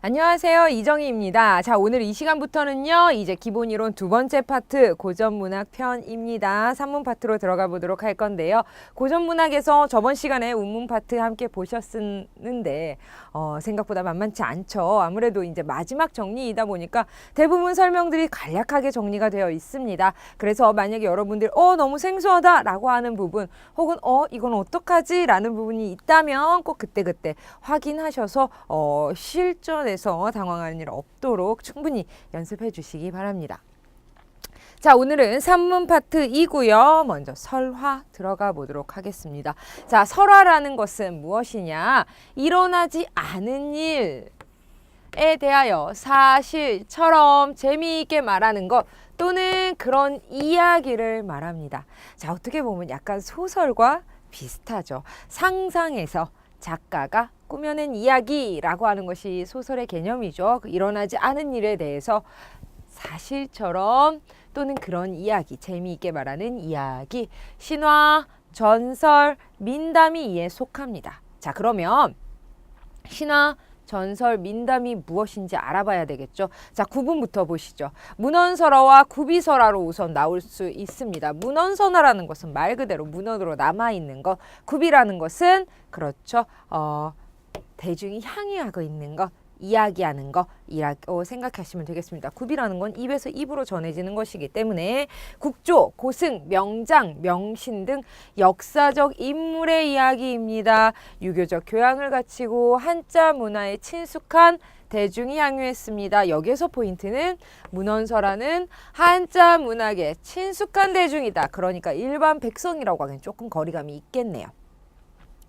안녕하세요. 이정희입니다. 자, 오늘 이 시간부터는요, 이제 기본이론 두 번째 파트 고전문학 편입니다. 산문 파트로 들어가 보도록 할 건데요. 고전문학에서 저번 시간에 운문 파트 함께 보셨는데, 생각보다 만만치 않죠. 아무래도 이제 마지막 정리이다 보니까 대부분 설명들이 간략하게 정리가 되어 있습니다. 그래서 만약에 여러분들, 너무 생소하다 라고 하는 부분, 혹은, 이건 어떡하지? 라는 부분이 있다면 꼭 그때그때 확인하셔서, 실전에서 당황하는 일 없도록 충분히 연습해 주시기 바랍니다. 자, 오늘은 산문 파트 2고요. 먼저 설화 들어가 보도록 하겠습니다. 자, 설화라는 것은 무엇이냐? 일어나지 않은 일에 대하여 사실처럼 재미있게 말하는 것 또는 그런 이야기를 말합니다. 자, 어떻게 보면 약간 소설과 비슷하죠. 상상해서 작가가 꾸며낸 이야기라고 하는 것이 소설의 개념이죠. 일어나지 않은 일에 대해서 사실처럼 또는 그런 이야기, 재미있게 말하는 이야기, 신화, 전설, 민담이 이에 속합니다. 자, 그러면 신화, 전설, 민담이 무엇인지 알아봐야 되겠죠. 자, 구분부터 보시죠. 문헌설화와 구비설화로 우선 나올 수 있습니다. 문헌설화라는 것은 말 그대로 문헌으로 남아있는 것, 구비라는 것은 그렇죠. 대중이 향유하고 있는 것, 이야기하는 것이라고 생각하시면 되겠습니다. 구비라는 건 입에서 입으로 전해지는 것이기 때문에 국조, 고승, 명장, 명신 등 역사적 인물의 이야기입니다. 유교적 교양을 갖추고 한자 문화에 친숙한 대중이 향유했습니다. 여기에서 포인트는 문헌설화는 한자 문학에 친숙한 대중이다. 그러니까 일반 백성이라고 하기엔 조금 거리감이 있겠네요.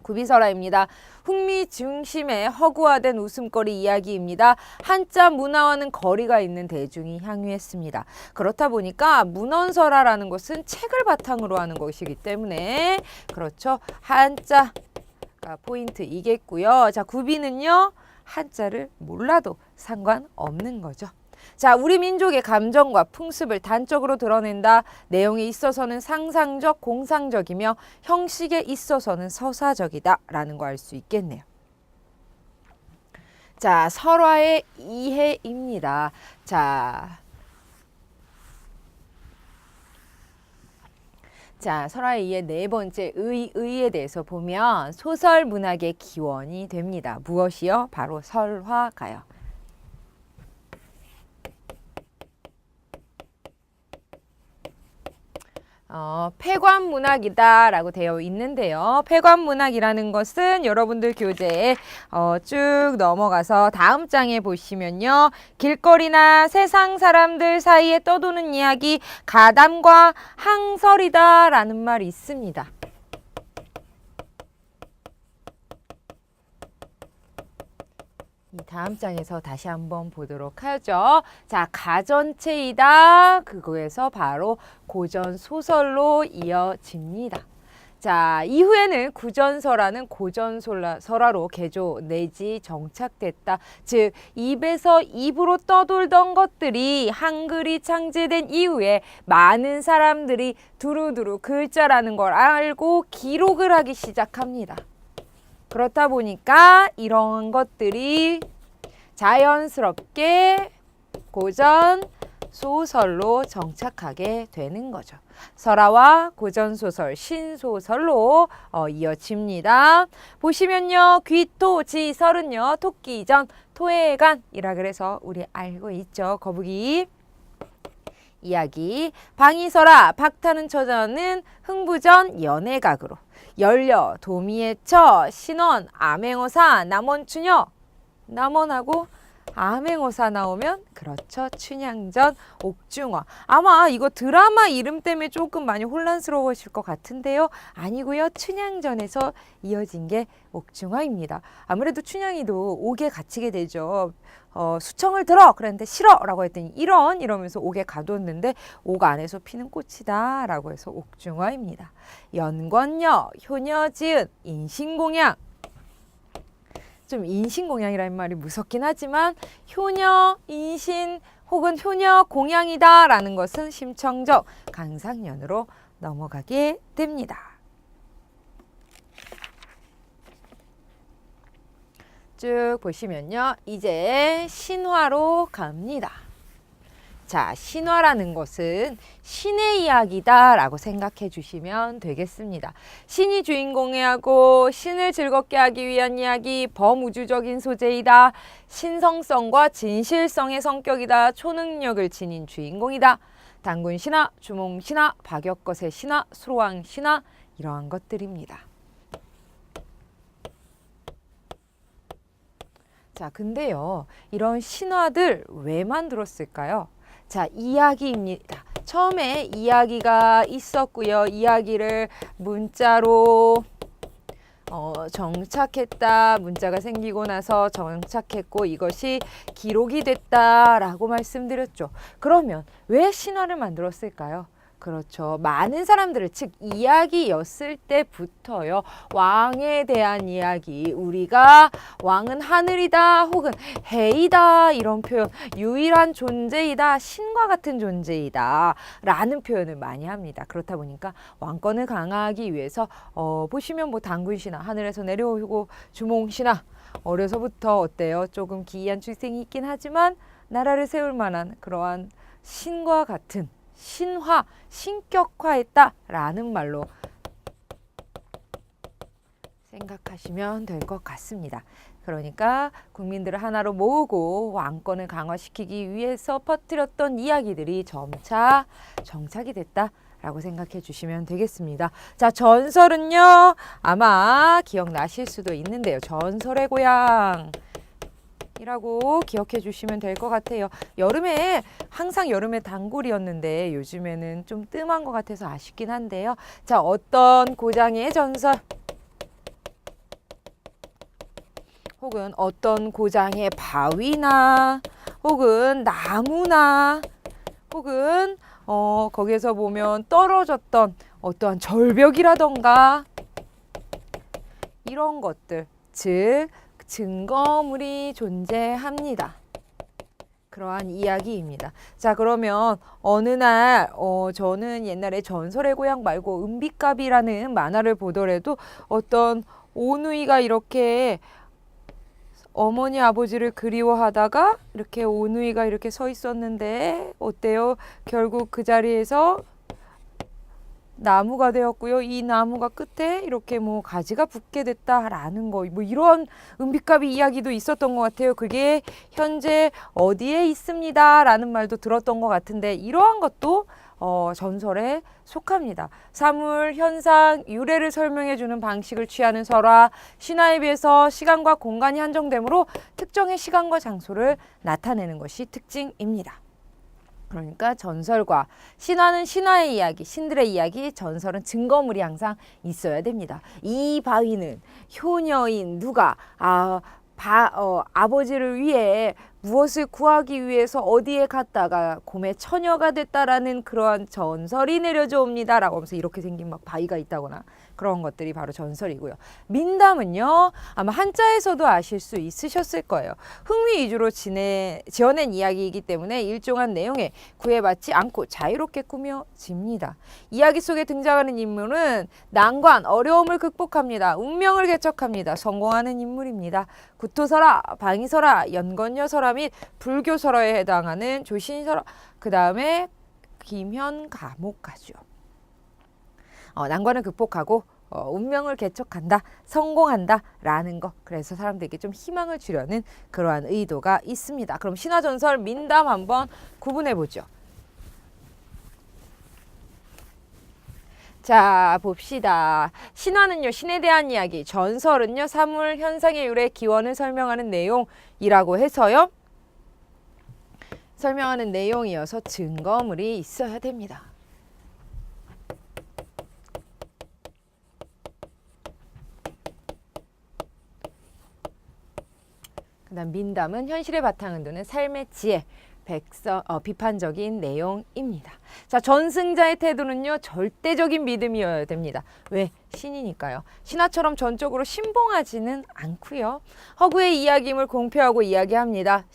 구비설화입니다. 흥미 중심의 허구화된 웃음거리 이야기입니다. 한자 문화와는 거리가 있는 대중이 향유했습니다. 그렇다 보니까 문헌설화라는 것은 책을 바탕으로 하는 것이기 때문에 그렇죠. 한자가 포인트이겠고요. 자, 구비는요. 한자를 몰라도 상관없는 거죠. 자, 우리 민족의 감정과 풍습을 단적으로 드러낸다. 내용에 있어서는 상상적, 공상적이며 형식에 있어서는 서사적이다 라는 거 알 수 있겠네요. 자, 설화의 이해입니다. 자, 설화의 이해 네 번째 의에 대해서 보면 소설 문학의 기원이 됩니다. 무엇이요? 바로 설화가요. 폐관문학이다 라고 되어 있는데요. 폐관문학이라는 것은 여러분들 교재에 쭉 넘어가서 다음 장에 보시면요. 길거리나 세상 사람들 사이에 떠도는 이야기, 가담과 항설이다 라는 말이 있습니다. 다음 장에서 다시 한번 보도록 하죠. 자, 가전체이다. 그거에서 바로 고전소설로 이어집니다. 자, 이후에는 구전설화는 고전설화로 개조 내지 정착됐다. 즉, 입에서 입으로 떠돌던 것들이 한글이 창제된 이후에 많은 사람들이 두루두루 글자라는 걸 알고 기록을 하기 시작합니다. 그렇다 보니까 이런 것들이 자연스럽게 고전 소설로 정착하게 되는 거죠. 설화와 고전 소설, 신소설로 이어집니다. 보시면요. 귀토지설은요. 토끼전, 토해간이라 그래서 우리 알고 있죠. 거북이 이야기. 방이설화, 박타는 처자는 흥부전 연애각으로. 열려, 도미의처, 신원, 암행어사, 남원추녀. 남원하고 암행어사 나오면 그렇죠. 춘향전, 옥중화. 아마 이거 드라마 이름 때문에 조금 많이 혼란스러우실 것 같은데요. 아니고요. 춘향전에서 이어진 게 옥중화입니다. 아무래도 춘향이도 옥에 갇히게 되죠. 수청을 들어! 그랬는데 싫어! 라고 했더니 이러면서 옥에 가뒀는데 옥 안에서 피는 꽃이다 라고 해서 옥중화입니다. 연권녀, 효녀지은, 인신공양. 좀 인신공양이라는 말이 무섭긴 하지만 효녀, 인신 혹은 효녀 공양이다 라는 것은 심청적, 강상연으로 넘어가게 됩니다. 쭉 보시면요. 이제 신화로 갑니다. 자, 신화라는 것은 신의 이야기다라고 생각해 주시면 되겠습니다. 신이 주인공이하고 신을 즐겁게 하기 위한 이야기, 범우주적인 소재이다. 신성성과 진실성의 성격이다. 초능력을 지닌 주인공이다. 단군 신화, 주몽 신화, 박역거세 신화, 수로왕 신화 이러한 것들입니다. 자, 근데요. 이런 신화들 왜 만들었을까요? 자, 이야기입니다. 처음에 이야기가 있었고요. 이야기를 문자로 정착했다. 문자가 생기고 나서 정착했고 이것이 기록이 됐다라고 말씀드렸죠. 그러면 왜 신화를 만들었을까요? 그렇죠. 많은 사람들을 즉 이야기였을 때부터요. 왕에 대한 이야기, 우리가 왕은 하늘이다 혹은 해이다 이런 표현, 유일한 존재이다, 신과 같은 존재이다 라는 표현을 많이 합니다. 그렇다 보니까 왕권을 강화하기 위해서 보시면 뭐 단군신화, 하늘에서 내려오고 주몽신화 어려서부터 어때요? 조금 기이한 출생이 있긴 하지만 나라를 세울 만한 그러한 신과 같은 신화, 신격화했다라는 말로 생각하시면 될 것 같습니다. 그러니까 국민들을 하나로 모으고 왕권을 강화시키기 위해서 퍼뜨렸던 이야기들이 점차 정착이 됐다라고 생각해 주시면 되겠습니다. 자, 전설은요. 아마 기억나실 수도 있는데요. 전설의 고향. 이라고 기억해 주시면 될 것 같아요. 여름에 항상 여름에 단골이었는데 요즘에는 좀 뜸한 것 같아서 아쉽긴 한데요. 자, 어떤 고장의 전설 혹은 어떤 고장의 바위나 혹은 나무나 혹은 거기에서 보면 떨어졌던 어떠한 절벽이라던가 이런 것들, 즉 증거물이 존재합니다. 그러한 이야기입니다. 자, 그러면 어느 날 저는 옛날에 전설의 고향 말고 은비갑이라는 만화를 보더라도 어떤 오누이가 이렇게 어머니 아버지를 그리워하다가 이렇게 오누이가 이렇게 서 있었는데 어때요? 결국 그 자리에서 나무가 되었고요. 이 나무가 끝에 이렇게 뭐 가지가 붙게 됐다라는 거, 뭐 이런 은비가비 이야기도 있었던 것 같아요. 그게 현재 어디에 있습니다라는 말도 들었던 것 같은데 이러한 것도 전설에 속합니다. 사물, 현상, 유래를 설명해 주는 방식을 취하는 설화, 신화에 비해서 시간과 공간이 한정되므로 특정의 시간과 장소를 나타내는 것이 특징입니다. 그러니까 전설과 신화는 신화의 이야기, 신들의 이야기, 전설은 증거물이 항상 있어야 됩니다. 이 바위는 효녀인 누가 아버지를 위해 무엇을 구하기 위해서 어디에 갔다가 곰의 처녀가 됐다라는 그러한 전설이 내려져 옵니다 라고 하면서 이렇게 생긴 막 바위가 있다거나 그런 것들이 바로 전설이고요. 민담은요, 아마 한자에서도 아실 수 있으셨을 거예요. 흥미 위주로 지어낸 이야기이기 때문에 일정한 내용에 구애받지 않고 자유롭게 꾸며집니다. 이야기 속에 등장하는 인물은 난관, 어려움을 극복합니다. 운명을 개척합니다. 성공하는 인물입니다. 구토설화, 방위설화, 연건녀설화 및 불교설화에 해당하는 조신설화, 그 다음에 김현감옥까지요. 난관을 극복하고 운명을 개척한다, 성공한다 라는 거, 그래서 사람들에게 좀 희망을 주려는 그러한 의도가 있습니다. 그럼 신화전설 민담 한번 구분해 보죠. 자, 봅시다. 신화는요, 신에 대한 이야기, 전설은요, 사물, 현상의 유래, 기원을 설명하는 내용이라고 해서요, 설명하는 내용이어서 증거물이 있어야 됩니다. 그다음 민담은 현실의 바탕을 두는 삶의 지혜, 비판적인 내용입니다. 자, 전승자의 태도는요, 절대적인 믿음이어야 됩니다. 왜? 신이니까요. 신화처럼 전적으로 신봉하지는 않고요. 허구의 이야기임을 공표하고 이야기합니다.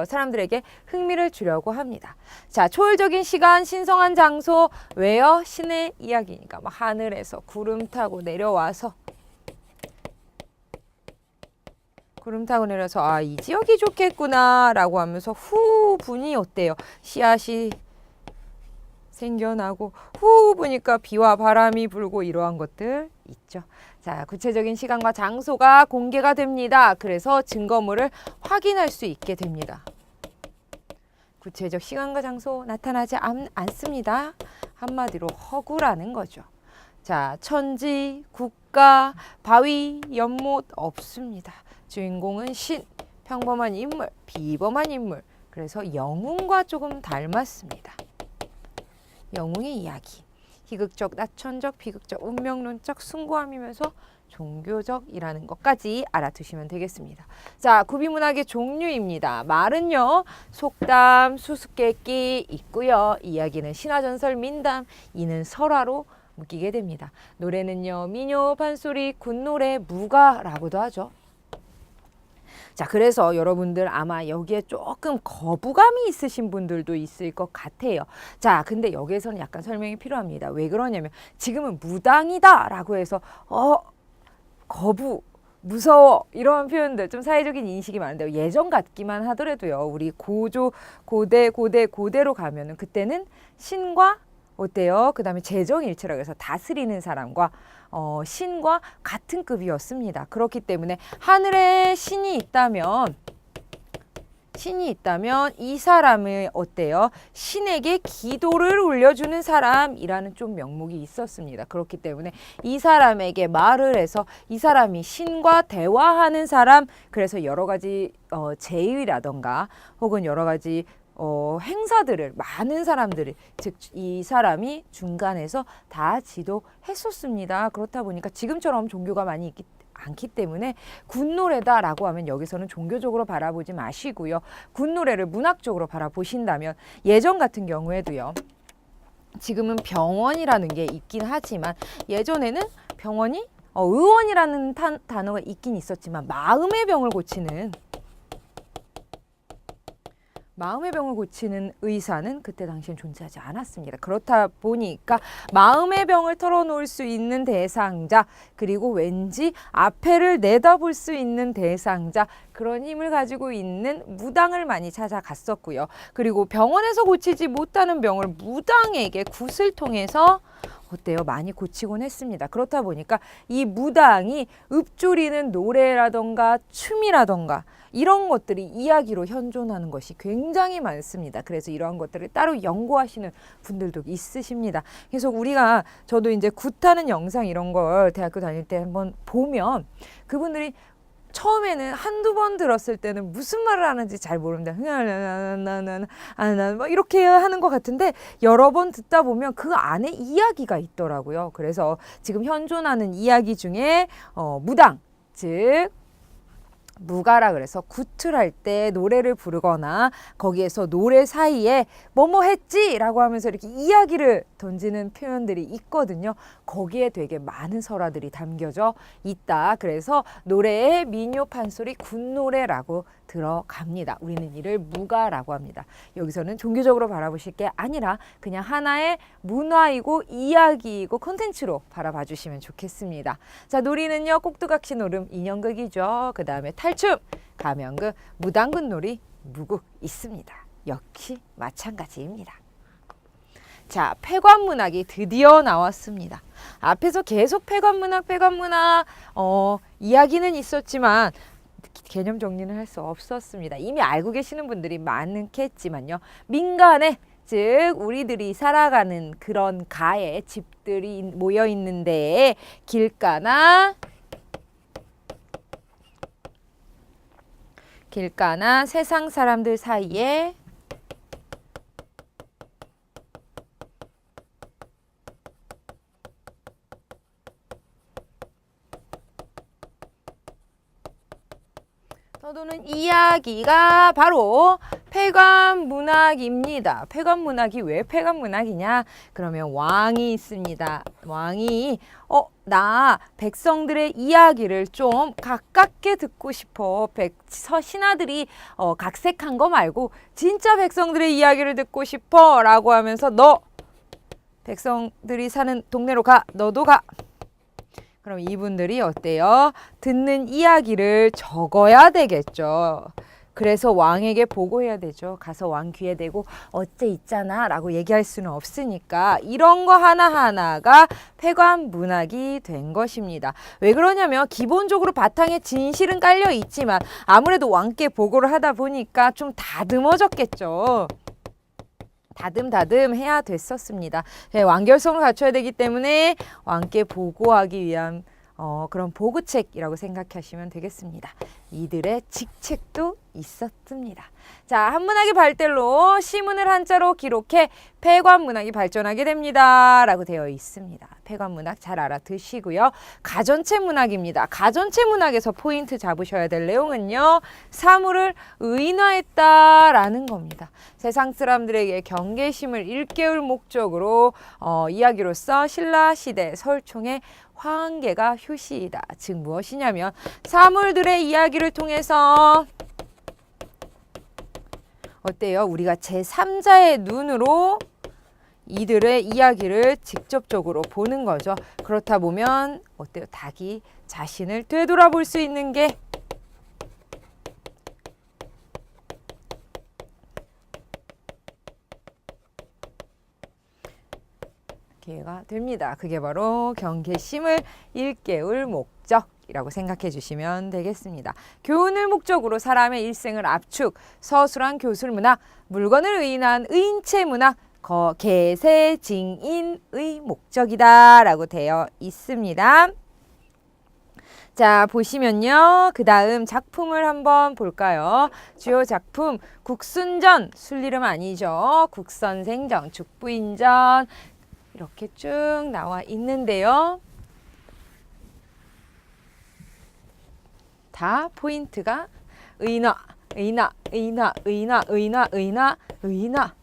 사람들에게 흥미를 주려고 합니다. 자, 초월적인 시간, 신성한 장소, 왜요? 신의 이야기니까 막 하늘에서 구름 타고 내려와서 구름 타고 내려서 아, 이 지역이 좋겠구나 라고 하면서 후분이 어때요? 씨앗이 생겨나고 후 부니까 비와 바람이 불고 이러한 것들 있죠. 자, 구체적인 시간과 장소가 공개가 됩니다. 그래서 증거물을 확인할 수 있게 됩니다. 구체적 시간과 장소 나타나지 않습니다. 한마디로 허구라는 거죠. 자, 천지, 국가, 바위, 연못 없습니다. 주인공은 신, 평범한 인물, 비범한 인물. 그래서 영웅과 조금 닮았습니다. 영웅의 이야기. 희극적, 나천적, 비극적, 운명론적, 숭고함이면서 종교적이라는 것까지 알아두시면 되겠습니다. 자, 구비문학의 종류입니다. 말은요, 속담, 수수께끼 있고요. 이야기는 신화전설, 민담, 이는 설화로 묶이게 됩니다. 노래는요, 민요, 판소리, 굿노래, 무가라고도 하죠. 자, 그래서 여러분들 아마 여기에 조금 거부감이 있으신 분들도 있을 것 같아요. 자, 근데 여기에서는 약간 설명이 필요합니다. 왜 그러냐면 지금은 무당이다 라고 해서 거부, 무서워 이런 표현들 좀 사회적인 인식이 많은데요. 예전 같기만 하더라도요. 우리 고대로 가면은 그때는 신과 어때요? 그 다음에 재정일체라고 해서 다스리는 사람과 신과 같은 급이었습니다. 그렇기 때문에 하늘에 신이 있다면 이 사람을 어때요? 신에게 기도를 올려주는 사람이라는 좀 명목이 있었습니다. 그렇기 때문에 이 사람에게 말을 해서 이 사람이 신과 대화하는 사람, 그래서 여러 가지 제의라던가 혹은 여러 가지 행사들을 많은 사람들이 즉 이 사람이 중간에서 다 지도했었습니다. 그렇다 보니까 지금처럼 종교가 많이 있기 않기 때문에 굿노래다라고 하면 여기서는 종교적으로 바라보지 마시고요. 굿노래를 문학적으로 바라보신다면 예전 같은 경우에도요. 지금은 병원이라는 게 있긴 하지만 예전에는 병원이 의원이라는 단어가 있긴 있었지만 마음의 병을 고치는 의사는 그때 당시엔 존재하지 않았습니다. 그렇다 보니까 마음의 병을 털어놓을 수 있는 대상자, 그리고 왠지 앞에를 내다볼 수 있는 대상자, 그런 힘을 가지고 있는 무당을 많이 찾아갔었고요. 그리고 병원에서 고치지 못하는 병을 무당에게 굿을 통해서 어때요? 많이 고치곤 했습니다. 그렇다 보니까 이 무당이 읊조리는 노래라던가 춤이라던가 이런 것들이 이야기로 현존하는 것이 굉장히 많습니다. 그래서 이러한 것들을 따로 연구하시는 분들도 있으십니다. 그래서 저도 이제 굿하는 영상 이런 걸 대학교 다닐 때 한번 보면 그분들이 처음에는 한두 번 들었을 때는 무슨 말을 하는지 잘 모릅니다. 뭐 이렇게 하는 것 같은데 여러 번 듣다 보면 그 안에 이야기가 있더라고요. 그래서 지금 현존하는 이야기 중에 무당, 즉 무가라 그래서 굿을 할 때 노래를 부르거나 거기에서 노래 사이에 뭐뭐 했지 라고 하면서 이렇게 이야기를 던지는 표현들이 있거든요. 거기에 되게 많은 설화들이 담겨져 있다. 그래서 노래에 민요, 판소리, 굿노래라고 들어갑니다. 우리는 이를 무가라고 합니다. 여기서는 종교적으로 바라보실 게 아니라 그냥 하나의 문화이고 이야기이고 콘텐츠로 바라봐 주시면 좋겠습니다. 자, 놀이는요, 꼭두각시 노름, 인형극이죠. 그 다음에 탈춤, 가면극, 무당굿놀이, 무국 있습니다. 역시 마찬가지입니다. 자, 폐관문학이 드디어 나왔습니다. 앞에서 계속 폐관문학 이야기는 있었지만 개념 정리는 할 수 없었습니다. 이미 알고 계시는 분들이 많겠지만요. 민간에 즉 우리들이 살아가는 그런 가에 집들이 모여 있는 데에 길가나 세상 사람들 사이에 떠도는 이야기가 바로 폐관문학입니다. 폐관문학이 왜 폐관문학이냐? 그러면 왕이 있습니다. 왕이 나 백성들의 이야기를 좀 가깝게 듣고 싶어. 신하들이 각색한 거 말고 진짜 백성들의 이야기를 듣고 싶어 라고 하면서 너 백성들이 사는 동네로 가. 너도 가. 그럼 이분들이 어때요? 듣는 이야기를 적어야 되겠죠. 그래서 왕에게 보고해야 되죠. 가서 왕 귀에 대고 어째 있잖아 라고 얘기할 수는 없으니까 이런 거 하나하나가 폐관 문학이 된 것입니다. 왜 그러냐면 기본적으로 바탕에 진실은 깔려 있지만 아무래도 왕께 보고를 하다 보니까 좀 다듬어졌겠죠. 다듬 해야 됐었습니다. 네, 완결성을 갖춰야 되기 때문에 왕께 보고하기 위한 그런 보고책이라고 생각하시면 되겠습니다. 이들의 직책도 있었습니다. 자, 한문학의 발달로 시문을 한자로 기록해 폐관문학이 발전하게 됩니다. 라고 되어 있습니다. 폐관문학 잘 알아두시고요. 가전체 문학입니다. 가전체 문학에서 포인트 잡으셔야 될 내용은요. 사물을 의인화했다라는 겁니다. 세상 사람들에게 경계심을 일깨울 목적으로 이야기로서 신라시대 설총의 화한계가 효시이다. 즉 무엇이냐면 사물들의 이야기를 통해서 어때요? 우리가 제3자의 눈으로 이들의 이야기를 직접적으로 보는 거죠. 그렇다 보면 어때요? 닭이 자신을 되돌아볼 수 있는 게 기회가 됩니다. 그게 바로 경계심을 일깨울 목적이라고 생각해 주시면 되겠습니다. 교훈을 목적으로 사람의 일생을 압축, 서술한 교술문학, 물건을 의인한 의인체 문학, 계세징인의 목적이다 라고 되어 있습니다. 자, 보시면요. 그 다음 작품을 한번 볼까요? 주요 작품, 국순전, 술이름 아니죠. 국선생전, 죽부인전, 이렇게 쭉 나와 있는데요. 다 포인트가 의인화, 의인화, 의인화, 의인화, 의인화, 의인화, 의인화.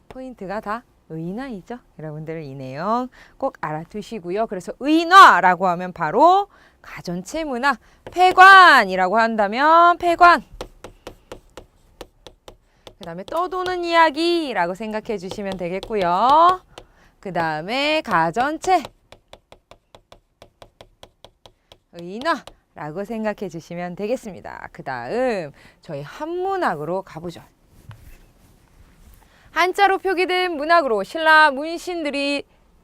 포인트가 다 의인화이죠. 여러분들 이 내용 꼭 알아두시고요. 그래서 의인화라고 하면 바로 가전체 문학, 폐관이라고 한다면 폐관. 그 다음에 떠도는 이야기라고 생각해 주시면 되겠고요. 그 다음에 가전체, 의인화라고 생각해 주시면 되겠습니다. 그 다음 저희 한문학으로 가보죠. 한자로 표기된 문학으로 신라 문신들이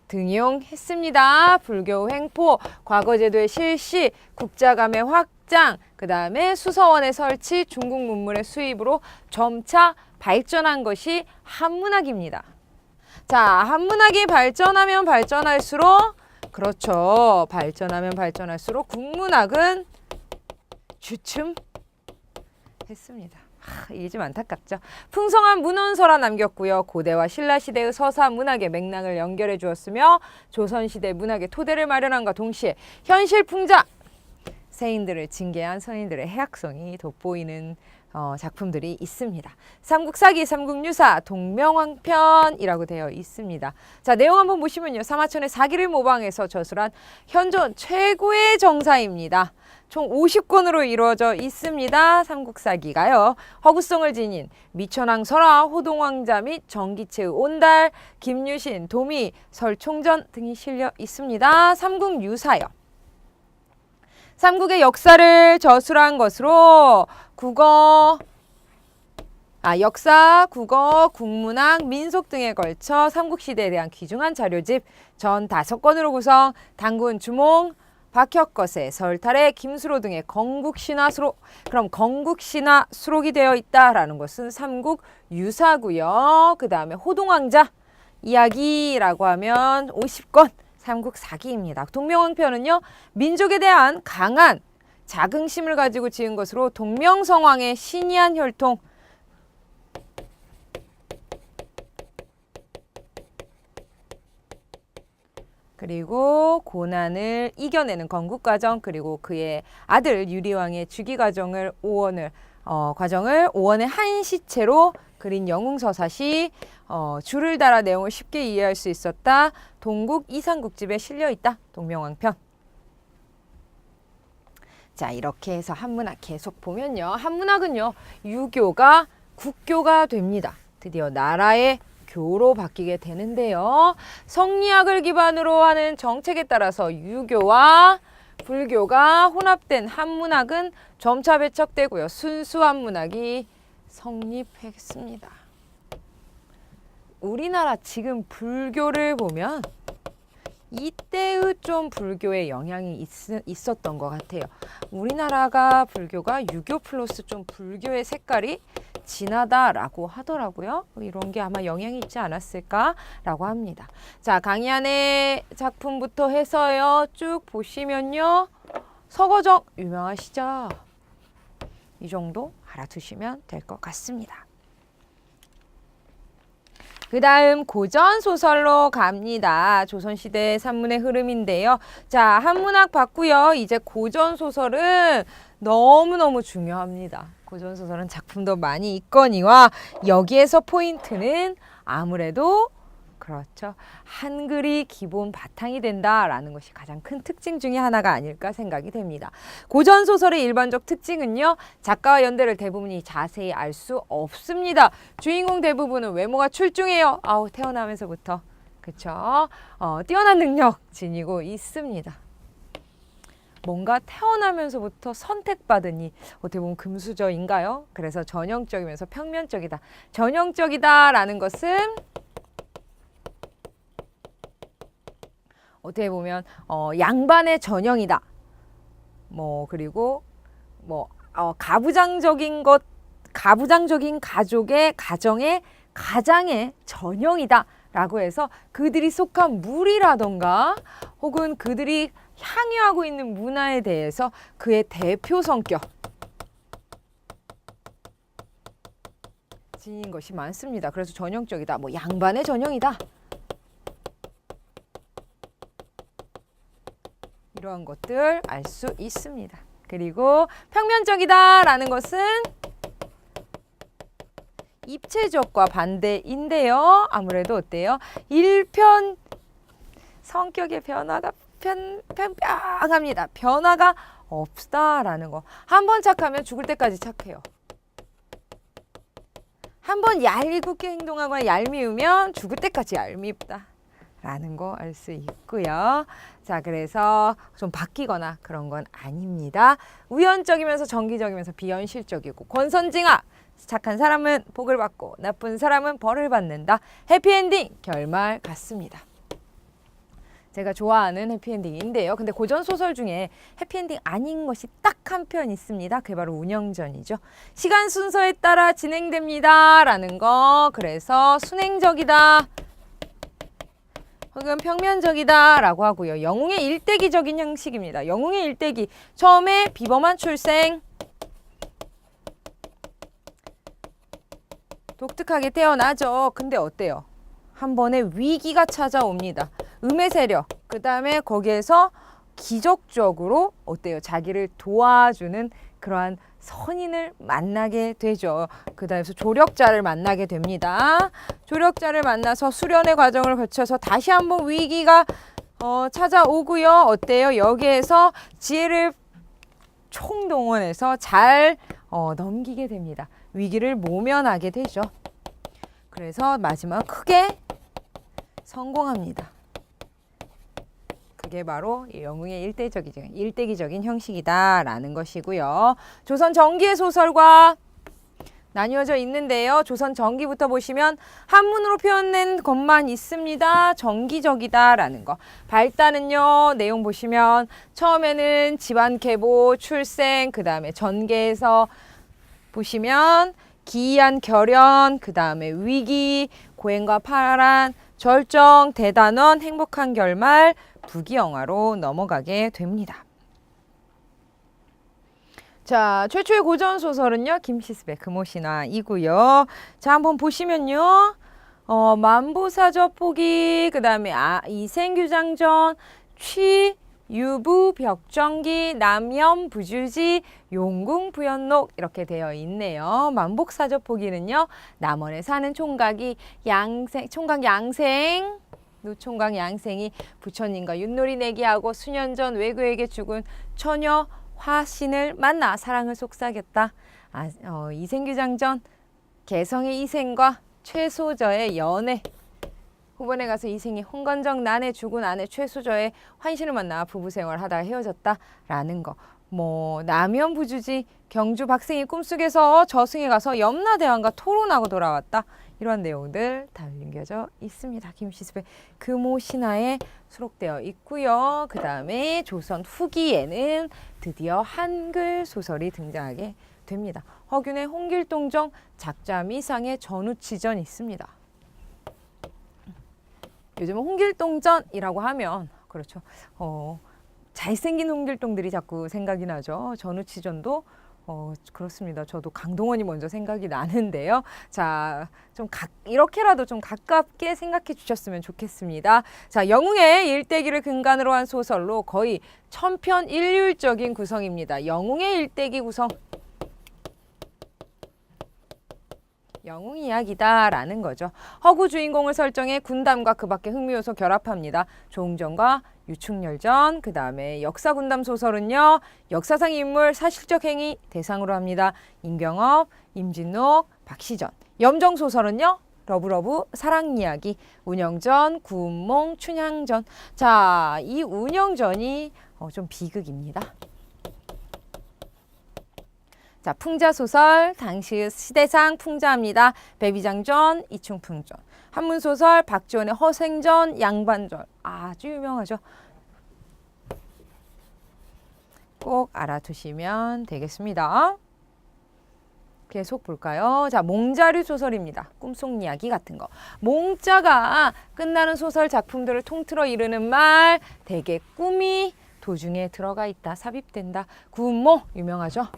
등용했습니다. 불교 횡포, 과거제도의 실시, 국자감의 확장, 그 다음에 수서원의 설치, 중국 문물의 수입으로 점차 발전한 것이 한문학입니다. 자, 한문학이 발전하면 발전할수록 그렇죠. 발전하면 발전할수록 국문학은 주춤했습니다. 이게 좀 안타깝죠. 풍성한 문헌서라 남겼고요. 고대와 신라시대의 서사 문학의 맥락을 연결해 주었으며 조선시대 문학의 토대를 마련함과 동시에 현실 풍자, 세인들을 징계한 선인들의 해악성이 돋보이는 작품들이 있습니다. 삼국사기, 삼국유사, 동명왕편이라고 되어 있습니다. 자, 내용 한번 보시면요. 사마천의 사기를 모방해서 저술한 현존 최고의 정사입니다. 총 50권으로 이루어져 있습니다. 삼국사기가요. 허구성을 지닌 미천왕 설화, 호동왕자 및 정기채의 온달, 김유신, 도미, 설총전 등이 실려 있습니다. 삼국유사요. 삼국의 역사를 저술한 것으로 역사, 국어, 국문학, 민속 등에 걸쳐 삼국시대에 대한 귀중한 자료집 전 5권으로 구성, 단군 주몽, 박혁거세, 설탈의 김수로 등의 건국신화 수록, 그럼 건국신화 수록이 되어 있다라는 것은 삼국유사고요. 그 다음에 호동왕자 이야기라고 하면 50권, 삼국사기입니다. 동명왕편은요, 민족에 대한 강한 자긍심을 가지고 지은 것으로 동명성왕의 신이한 혈통, 그리고 고난을 이겨내는 건국과정, 그리고 그의 아들 유리왕의 즉위 과정을 오원의 한 시체로 그린 영웅서사시, 줄을 달아 내용을 쉽게 이해할 수 있었다. 동국 이상국집에 실려 있다. 동명왕편. 자, 이렇게 해서 한문학 계속 보면요. 한문학은요, 유교가 국교가 됩니다. 드디어 나라의 교로 바뀌게 되는데요. 성리학을 기반으로 하는 정책에 따라서 유교와 불교가 혼합된 한문학은 점차 배척되고요. 순수 한문학이 성립했습니다. 우리나라 지금 불교를 보면 이때의 좀 불교의 영향이 있었던 것 같아요. 우리나라가 불교가 유교 플러스 좀 불교의 색깔이 진하다라고 하더라고요. 이런 게 아마 영향이 있지 않았을까라고 합니다. 자, 강희안의 작품부터 해서요. 쭉 보시면요. 서거정 유명하시죠? 이 정도 알아두시면 될 것 같습니다. 그 다음 고전 소설로 갑니다. 조선시대 산문의 흐름인데요. 자, 한문학 봤고요. 이제 고전 소설은 너무너무 중요합니다. 고전 소설은 작품도 많이 있거니와 여기에서 포인트는 아무래도 그렇죠. 한글이 기본 바탕이 된다라는 것이 가장 큰 특징 중에 하나가 아닐까 생각이 됩니다. 고전 소설의 일반적 특징은요. 작가와 연대를 대부분이 자세히 알 수 없습니다. 주인공 대부분은 외모가 출중해요. 태어나면서부터. 그렇죠. 뛰어난 능력 지니고 있습니다. 뭔가 태어나면서부터 선택받으니 어떻게 보면 금수저인가요? 그래서 전형적이면서 평면적이다. 전형적이다라는 것은 어떻게 보면 양반의 전형이다. 그리고 가부장적인 가족의 가정의 가장의 전형이다라고 해서 그들이 속한 무리라던가 혹은 그들이 향유하고 있는 문화에 대해서 그의 대표 성격 지닌 것이 많습니다. 그래서 전형적이다. 양반의 전형이다. 이러한 것들 알 수 있습니다. 그리고 평면적이다라는 것은 입체적과 반대인데요. 아무래도 어때요? 일편 성격의 변화가 평평합니다. 변화가 없다라는 거. 한 번 착하면 죽을 때까지 착해요. 한 번 얄궂게 행동하거나 얄미우면 죽을 때까지 얄밉다. 라는 거 알 수 있고요. 자, 그래서 좀 바뀌거나 그런 건 아닙니다. 우연적이면서 정기적이면서 비현실적이고 권선징악. 착한 사람은 복을 받고 나쁜 사람은 벌을 받는다. 해피엔딩 결말 같습니다. 제가 좋아하는 해피엔딩인데요. 근데 고전 소설 중에 해피엔딩 아닌 것이 딱 한 편 있습니다. 그게 바로 운영전이죠. 시간 순서에 따라 진행됩니다. 라는 거. 그래서 순행적이다. 혹은 평면적이다 라고 하고요. 영웅의 일대기적인 형식입니다. 영웅의 일대기. 처음에 비범한 출생. 독특하게 태어나죠. 근데 어때요? 한 번에 위기가 찾아옵니다. 음의 세력. 그 다음에 거기에서 기적적으로 어때요? 자기를 도와주는 그러한 선인을 만나게 되죠. 그 다음에 조력자를 만나게 됩니다. 조력자를 만나서 수련의 과정을 거쳐서 다시 한번 위기가 찾아오고요. 어때요? 여기에서 지혜를 총동원해서 잘 넘기게 됩니다. 위기를 모면하게 되죠. 그래서 마지막 크게 성공합니다. 그게 바로 영웅의 일대기적인 형식이다라는 것이고요. 조선 전기의 소설과 나뉘어져 있는데요. 조선 전기부터 보시면 한문으로 표현된 것만 있습니다. 정기적이다라는 거. 발단은요. 내용 보시면 처음에는 집안 계보, 출생, 그 다음에 전개에서 보시면 기이한 결연, 그 다음에 위기, 고행과 파란, 절정, 대단원, 행복한 결말, 부귀영화로 넘어가게 됩니다. 자, 최초의 고전 소설은요. 김시습의 금오신화이고요. 자, 한번 보시면요. 만보사저포기, 그 다음에 이생규장전, 유부벽정기, 남염부주지, 용궁부연록 이렇게 되어 있네요. 만복사저포기는요. 남원에 사는 총각 양생, 노총각 양생이 부처님과 윷놀이 내기하고 수년 전 외구에게 죽은 처녀 화신을 만나 사랑을 속삭였다. 이생규장전, 개성의 이생과 최소저의 연애. 후반에 가서 이생이 홍건정 난에 죽은 아내 최수저의 환신을 만나 부부 생활하다가 헤어졌다라는 거. 뭐 남현 부주지 경주 박생이 꿈속에서 저승에 가서 염라대왕과 토론하고 돌아왔다. 이런 내용들 담겨져 있습니다. 김시습의 금오신화에 수록되어 있고요. 그 다음에 조선 후기에는 드디어 한글 소설이 등장하게 됩니다. 허균의 홍길동정 작자미상의 전우치전이 있습니다. 요즘은 홍길동전이라고 하면 그렇죠. 잘생긴 홍길동들이 자꾸 생각이 나죠. 전우치전도 그렇습니다. 저도 강동원이 먼저 생각이 나는데요. 자, 이렇게라도 좀 가깝게 생각해 주셨으면 좋겠습니다. 자, 영웅의 일대기를 근간으로 한 소설로 거의 천편일률적인 구성입니다. 영웅의 일대기 구성. 영웅 이야기다라는 거죠. 허구 주인공을 설정해 군담과 그 밖의 흥미 요소 결합합니다. 조웅전과 유충열전, 그 다음에 역사 군담 소설은요. 역사상 인물 사실적 행위 대상으로 합니다. 임경업, 임진록, 박시전. 염정 소설은요. 러브러브 사랑 이야기, 운영전, 구운몽, 춘향전. 자, 이 운영전이 좀 비극입니다. 자, 풍자소설, 당시 시대상 풍자입니다. 배비장전, 이충풍전. 한문소설, 박지원의 허생전, 양반전. 아주 유명하죠. 꼭 알아두시면 되겠습니다. 계속 볼까요? 자, 몽자류 소설입니다. 꿈속 이야기 같은 거. 몽자가 끝나는 소설 작품들을 통틀어 이르는 말, 대개 꿈이 도중에 들어가 있다, 삽입된다. 구운몽, 유명하죠.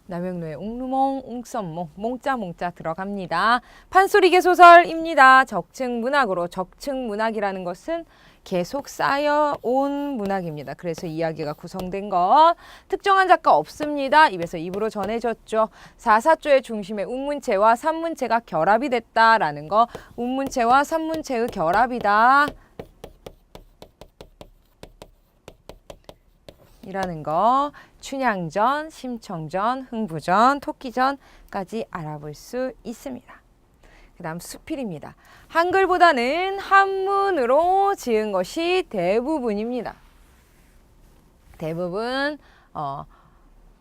남영노의 옥루몽, 웅썸몽, 몽자 들어갑니다. 판소리계 소설입니다. 적층문학으로, 적층문학이라는 것은 계속 쌓여온 문학입니다. 그래서 이야기가 구성된 것. 특정한 작가 없습니다. 입에서 입으로 전해졌죠. 사사조의 중심에 운문체와 산문체가 결합이 됐다라는 거. 운문체와 산문체의 결합이다. 이라는 거. 춘향전, 심청전, 흥부전, 토끼전까지 알아볼 수 있습니다. 그 다음 수필입니다. 한글보다는 한문으로 지은 것이 대부분입니다. 대부분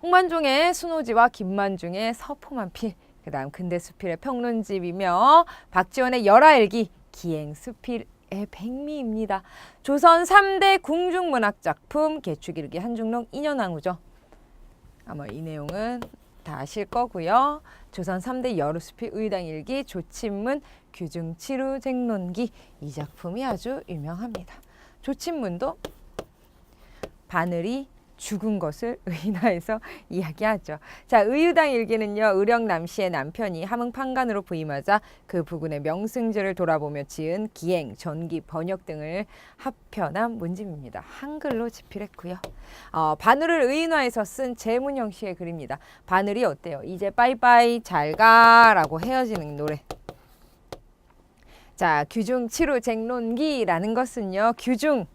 홍만종의 순호지와 김만중의 서포만필, 그 다음 근대수필의 평론집이며 박지원의 열하일기, 기행수필 백미입니다. 조선 3대 궁중문학 작품 개축일기 한중록 인연왕후죠. 아마 이 내용은 다 아실 거고요. 조선 3대 여루수필 의당일기 조친문 규중치루쟁론기 이 작품이 아주 유명합니다. 조친문도 바늘이 죽은 것을 의인화해서 이야기하죠. 자, 의유당 일기는요. 의령남씨의 남편이 함흥판관으로 부임하자 그 부군의 명승지를 돌아보며 지은 기행, 전기, 번역 등을 합편한 문집입니다. 한글로 집필했고요. 바늘을 의인화해서 쓴 재문영 씨의 글입니다. 바늘이 어때요? 이제 빠이빠이 잘가라고 헤어지는 노래. 자, 규중치루쟁론기라는 것은요. 규중에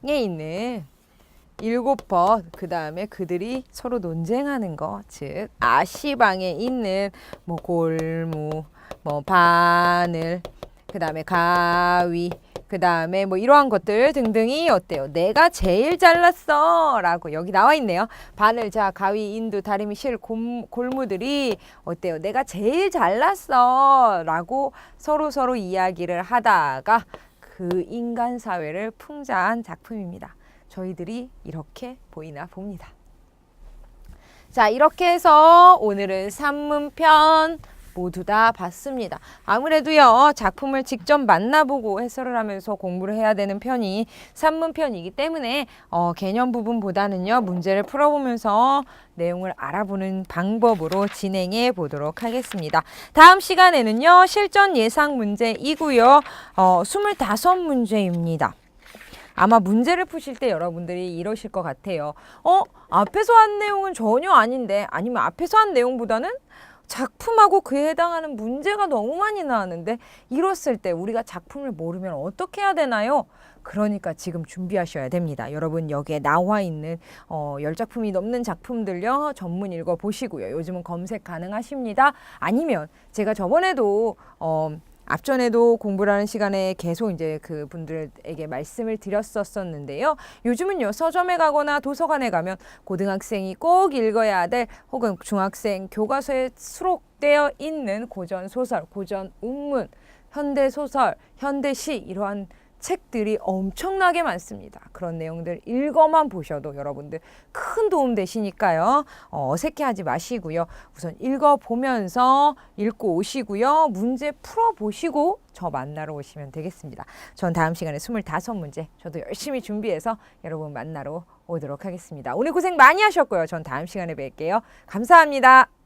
있는 7벗, 그 다음에 그들이 서로 논쟁하는 거, 즉 아시방에 있는 뭐 골무, 뭐 바늘, 그 다음에 가위, 그 다음에 뭐 이러한 것들 등등이 어때요? 내가 제일 잘났어 라고 여기 나와 있네요. 바늘, 자, 가위, 인두, 다리미, 실, 골무들이 어때요? 내가 제일 잘났어 라고 서로 이야기를 하다가 그 인간 사회를 풍자한 작품입니다. 저희들이 이렇게 보이나 봅니다. 자, 이렇게 해서 오늘은 산문편 모두 다 봤습니다. 아무래도요, 작품을 직접 만나보고 해설을 하면서 공부를 해야 되는 편이 산문편이기 때문에 개념 부분보다는요, 문제를 풀어보면서 내용을 알아보는 방법으로 진행해 보도록 하겠습니다. 다음 시간에는요, 실전 예상 문제이고요, 25문제입니다. 아마 문제를 푸실 때 여러분들이 이러실 것 같아요. 앞에서 한 내용은 전혀 아닌데, 아니면 앞에서 한 내용보다는 작품하고 그에 해당하는 문제가 너무 많이 나왔는데, 이랬을 때 우리가 작품을 모르면 어떻게 해야 되나요? 그러니까 지금 준비하셔야 됩니다. 여러분, 여기에 나와 있는 10작품이 넘는 작품들요, 전문 읽어보시고요. 요즘은 검색 가능하십니다. 아니면 제가 저번에도 앞전에도 공부를 하는 시간에 계속 이제 그 분들에게 말씀을 드렸었는데요. 요즘은요, 서점에 가거나 도서관에 가면 고등학생이 꼭 읽어야 될 혹은 중학생 교과서에 수록되어 있는 고전 소설, 고전 운문, 현대 소설, 현대시 이러한 책들이 엄청나게 많습니다. 그런 내용들 읽어만 보셔도 여러분들 큰 도움 되시니까요. 어색해하지 마시고요. 우선 읽어보면서 읽고 오시고요. 문제 풀어보시고 저 만나러 오시면 되겠습니다. 전 다음 시간에 25문제 저도 열심히 준비해서 여러분 만나러 오도록 하겠습니다. 오늘 고생 많이 하셨고요. 전 다음 시간에 뵐게요. 감사합니다.